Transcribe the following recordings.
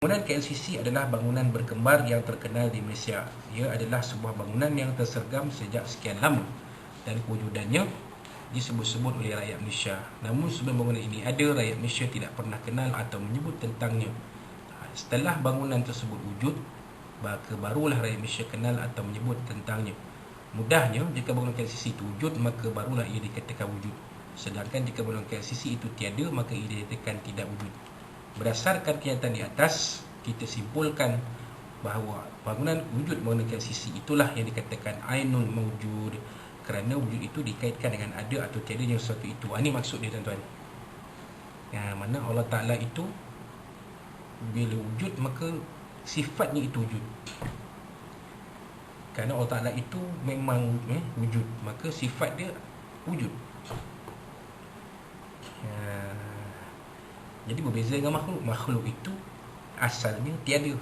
Bangunan KLCC adalah bangunan berkembar yang terkenal di Malaysia. Ia adalah sebuah bangunan yang tersergam sejak sekian lama dan kewujudannya disebut-sebut oleh rakyat Malaysia. Namun sebelum bangunan ini ada, rakyat Malaysia tidak pernah kenal atau menyebut tentangnya. Setelah bangunan tersebut wujud, maka barulah rakyat Malaysia kenal atau menyebut tentangnya. Mudahnya, jika bangunan KLCC itu wujud, maka barulah ia dikatakan wujud. Sedangkan jika bangunan KLCC itu tiada, maka ia dikatakan tidak wujud. Berdasarkan kenyataan di atas, kita simpulkan bahawa wujud bangunan KLCC itulah yang dikatakan ainul mawjud, kerana wujud itu dikaitkan dengan ada atau tiadanya sesuatu itu. Ini maksud dia, tuan-tuan. Mana Allah Ta'ala itu bila wujud, maka sifatnya itu wujud. Kerana Allah Ta'ala itu memang wujud, maka sifat dia wujud. Jadi berbeza dengan makhluk. Makhluk itu asalnya tiada,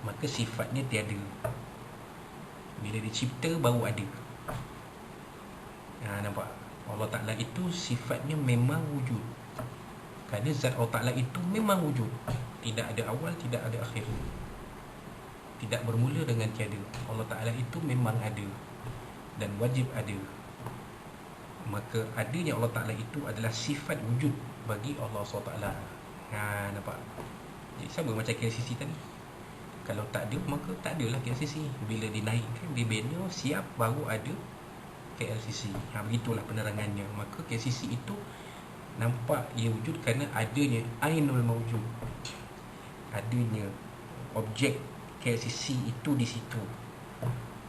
maka sifatnya tiada. Bila dicipta baru ada. Nampak? Allah Ta'ala itu sifatnya memang wujud. Kerana zat Allah Ta'ala itu memang wujud. Tidak ada awal, tidak ada akhir. Tidak bermula dengan tiada. Allah Ta'ala itu memang ada dan wajib ada. Maka adanya Allah Ta'ala itu adalah sifat wujud bagi Allah SWT. Nampak? Jadi sama macam KLCC tadi. Kalau tak ada, maka tak adalah KLCC. Bila dinaikkan, dibina, siap, baru ada KLCC. Begitulah penerangannya. Maka KLCC itu nampak ia wujud kerana adanya ainul mawjud. Adanya objek KLCC itu di situ.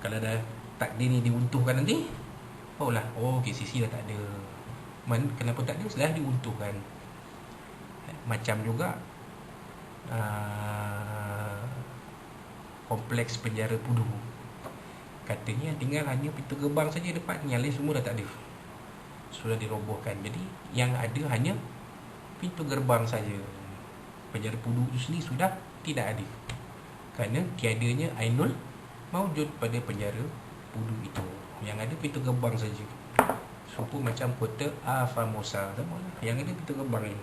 Kalau dah takdir ni diuntuhkan nanti, KLCC dah tak ada. Kenapa tak ada? Setelah diuntuhkan. Macam juga kompleks penjara Pudu. Katanya tinggal hanya pintu gerbang saja depan, yang lain semua dah tak ada, sudah dirobohkan. Jadi yang ada hanya pintu gerbang saja. Penjara Pudu itu sendiri sudah tidak ada, kerana tiadanya ainul mawjud pada penjara Pudu itu. Yang ada pintu gerbang saja. Serupa macam kota Formosa, sama lah. Yang ada pintu gerbang ni.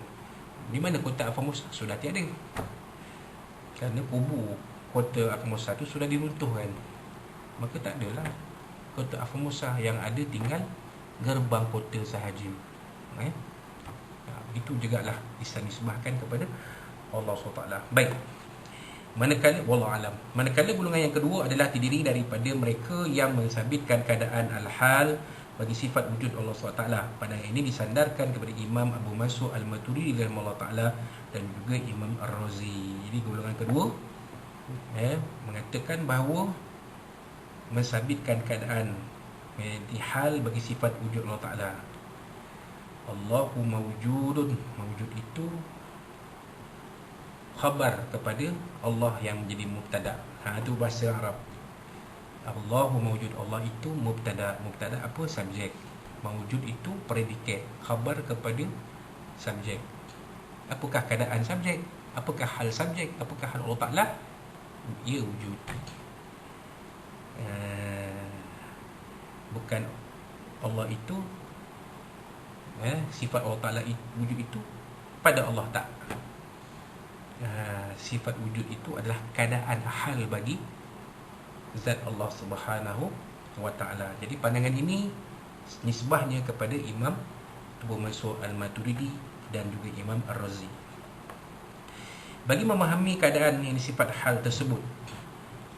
Di mana kota Formosa? Sudah tiada. Kerana kubu kota Formosa tu sudah diruntuhkan. Maka tak adalah kota Formosa. Yang ada tinggal gerbang kota sahaja. Itu jugalah disebahkan kepada Allah SWT. Baik. Manakala golongan yang kedua adalah terdiri daripada mereka yang mensabitkan keadaan al-hal bagi sifat wujud Allah SWT. Pandangan ini disandarkan kepada Imam Abu Mansur Al-Maturidi rahimahullah ta'ala dan juga Imam Ar-Razi. Jadi golongan kedua mengatakan bahawa mensabitkan keadaan hal bagi sifat wujud Allah Ta'ala. Allahu mawjudun. Mawjud itu khabar kepada Allah yang menjadi mubtada. Itu bahasa Arab. Allahu mawjud. Allah itu mubtada. Mubtada apa? Subjek. Mawjud itu predikat, khabar kepada subjek. Apakah keadaan subjek? Apakah hal subjek? Apakah hal Allah Ta'ala? Ia wujud. Bukan Allah itu sifat Allah Ta'ala wujud itu pada Allah, tak. Sifat wujud itu adalah keadaan hal bagi zat Allah Subhanahu wa Ta'ala. Jadi pandangan ini nisbahnya kepada Imam Abu Mansur Al-Maturidi dan juga Imam Ar-Razi. Bagi memahami keadaan yang sifat hal tersebut,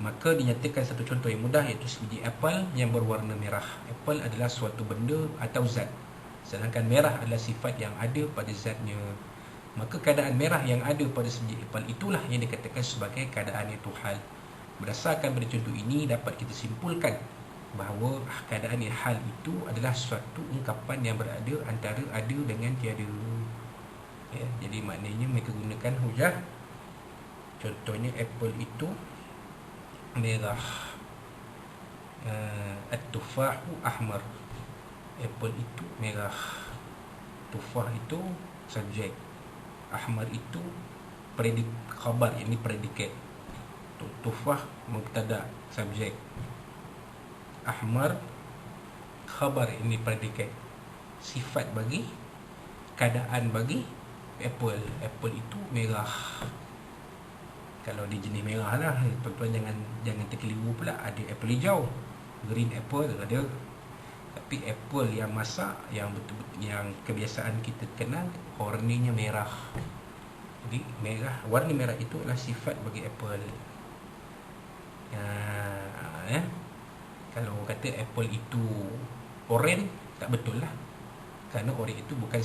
maka dinyatakan satu contoh yang mudah, iaitu sebiji apel yang berwarna merah. Apel adalah suatu benda atau zat, sedangkan merah adalah sifat yang ada pada zatnya. Maka keadaan merah yang ada pada sebiji apel itulah yang dikatakan sebagai keadaan itu hal. Berdasarkan pada contoh ini, dapat kita simpulkan bahawa keadaan hal itu adalah suatu ungkapan yang berada antara ada dengan tiada. Jadi maknanya mereka gunakan hujah. Contohnya apple itu merah, at-tufahu ahmar. Apple itu merah, tufah itu subjek, ahmar itu khabar, ini predikat. Tufah mubtada, subjek, ahmar khabar, ini predikat. Sifat bagi keadaan bagi apple. Apple itu merah. Kalau di jenis merah lah, tuan-tuan jangan terkeliru pula. Ada apple hijau, green apple ada. Tapi apple yang masak, yang betul-betul yang kebiasaan kita kenal, warnanya merah. Jadi warna merah itu adalah sifat bagi apple. Kalau kata apple itu oren, tak betul lah. Kerana oren itu bukan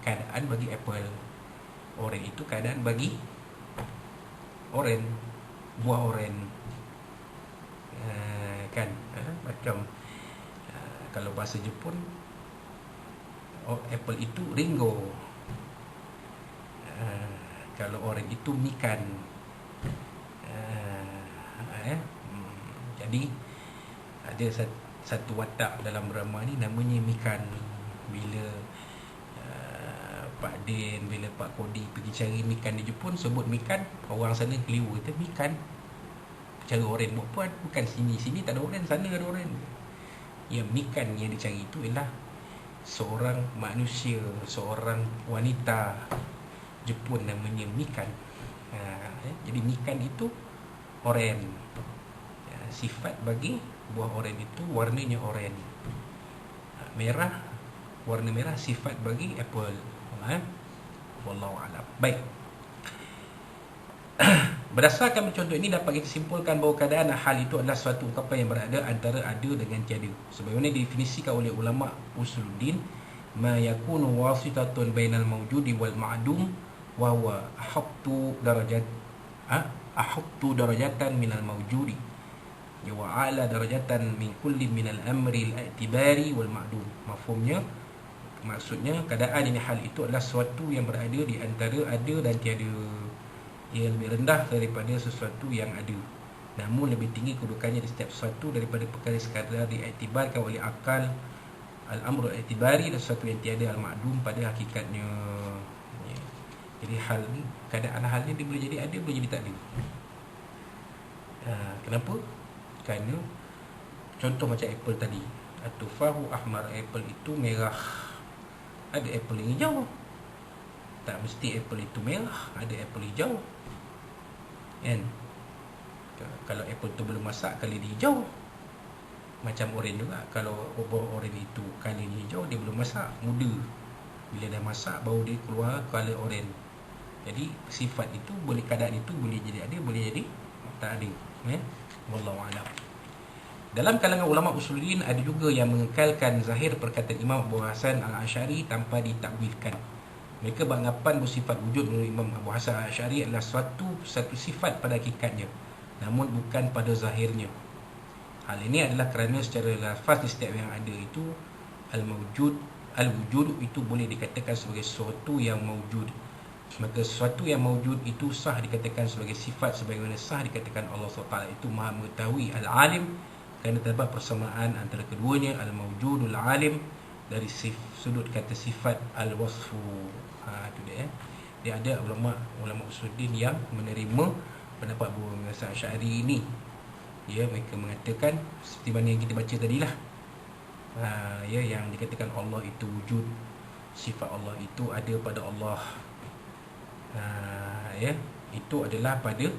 keadaan bagi apple. Oren itu keadaan bagi oren, buah oren. Macam kalau bahasa Jepun, apple itu ringo. Kalau oren itu mikan. Jadi ada satu watak dalam drama ni namanya mikan. Bila Pak Din, bila Pak Kodi pergi cari mikan di Jepun, sebut mikan, orang sana keliru, kata mikan cara oren buat puan, bukan sini tak ada oren, sana ada oren. Yang mikan yang dicari itu ialah seorang manusia, seorang wanita Jepun namanya mikan. Jadi mikan itu oren. Sifat bagi buah oren itu warnanya oren. Merah, warna merah sifat bagi apple. Wallahu a'lam. Baik. Berdasarkan contoh ini dapat kita simpulkan bahawa keadaan hal itu adalah suatu ungkapan yang berada antara ada dengan tiada. Sebagaimana didefinisikan oleh ulama usuluddin, ma yakunu wasitatun bainal mawjudi wal ma'dum wa huwa ahqtu darajatan minal mawjudi wa a'la darajatan min kulli minal amri al-i'tibari wal ma'dum. Maksudnya keadaan ini, hal itu adalah sesuatu yang berada di antara ada dan tiada. Ia lebih rendah daripada sesuatu yang ada, namun lebih tinggi kedudukannya di setiap sesuatu daripada perkara sekadar diiktibarkan oleh akal, al-amru al-i'tibari, dan sesuatu yang tiada, al-ma'dum, pada hakikatnya. Jadi hal ni, keadaan hal ni dia boleh jadi ada, boleh jadi tak ada. Kenapa? Kerana contoh macam apple tadi, atufahu ahmar, apple itu merah. Ada apple yang hijau, tak mesti apple itu merah, ada apple hijau. Kalau apple tu belum masak, color dia hijau. Macam oren juga, kalau buah oren itu color dia hijau, dia belum masak, muda. Bila dah masak, baru dia keluar color oren. Jadi sifat itu boleh, keadaan itu boleh jadi ada, boleh jadi tak ada. Wallahu a'lam. Dalam kalangan ulama usuluddin ada juga yang mengekalkan zahir perkataan Imam Abu Hasan Al-Asy'ari tanpa ditakwilkan. Mereka beranggapan bersifat wujud menurut Imam Abu Hasan Al-Asy'ari adalah satu sifat pada hakikatnya, namun bukan pada zahirnya. Hal ini adalah kerana secara lafaz di setiap yang ada itu al-wujud itu boleh dikatakan sebagai sesuatu yang mawjud. Maka sesuatu yang mawjud itu sah dikatakan sebagai sifat, sebagaimana sah dikatakan Allah SWT itu Maha mengetahui, al-alim, kerana terdapat persamaan antara keduanya, al-mawjudul alim, dari sudut kata sifat, al-wasfu. Itu dia. Dia ada ulama usuluddin yang menerima pendapat Abu Hasan Asy'ari ini. Mereka mengatakan seperti mana yang kita baca tadilah. Yang dikatakan Allah itu wujud, sifat Allah itu ada pada Allah. Itu adalah pada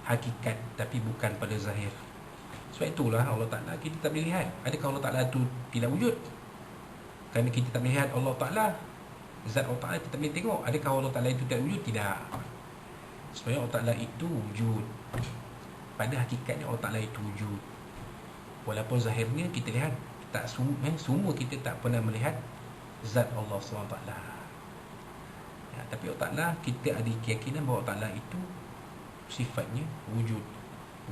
hakikat, tapi bukan pada zahir. Sebab itulah Allah Ta'ala kita tak boleh lihat. Adakah Allah Ta'ala itu tidak wujud? Kerana kita tak melihat Allah Ta'ala, zat Allah Ta'ala kita tak boleh tengok. Adakah Allah Ta'ala itu tidak wujud? Tidak. Sebenarnya Allah Ta'ala itu wujud. Pada hakikatnya Allah Ta'ala itu wujud. Walaupun zahirnya kita lihat, semua kita tak pernah melihat zat Allah SWT. Tapi Allah Ta'ala, kita ada keyakinan bahawa Allah Ta'ala itu sifatnya wujud.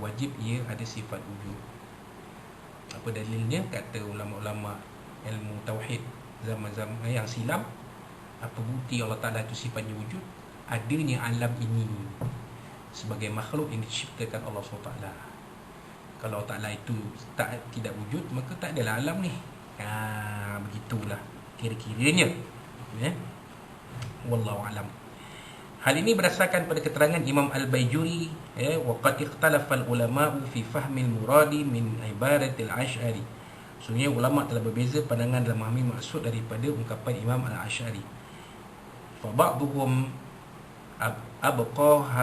Wajib ia ada sifat wujud. Apa dalilnya? Kata ulama-ulama ilmu tauhid zaman-zaman yang silam, apa bukti Allah Ta'ala itu sifatnya wujud? Adanya alam ini sebagai makhluk yang diciptakan Allah SWT. Kalau Allah Ta'ala itu tidak wujud, maka tak adalah alam ni. Begitulah kira-kiranya. Wallahu a'lam. Hal ini berdasarkan pada keterangan Imam Al-Baijuri, wa qad ikhtalafa al-ulama'u fi fahmil muradi min ibaratil Asy'ari. Sebenarnya ulama telah berbeza pandangan dalam memahami maksud daripada ungkapan Imam Al-Asy'ari. Fa ba'dhum abqa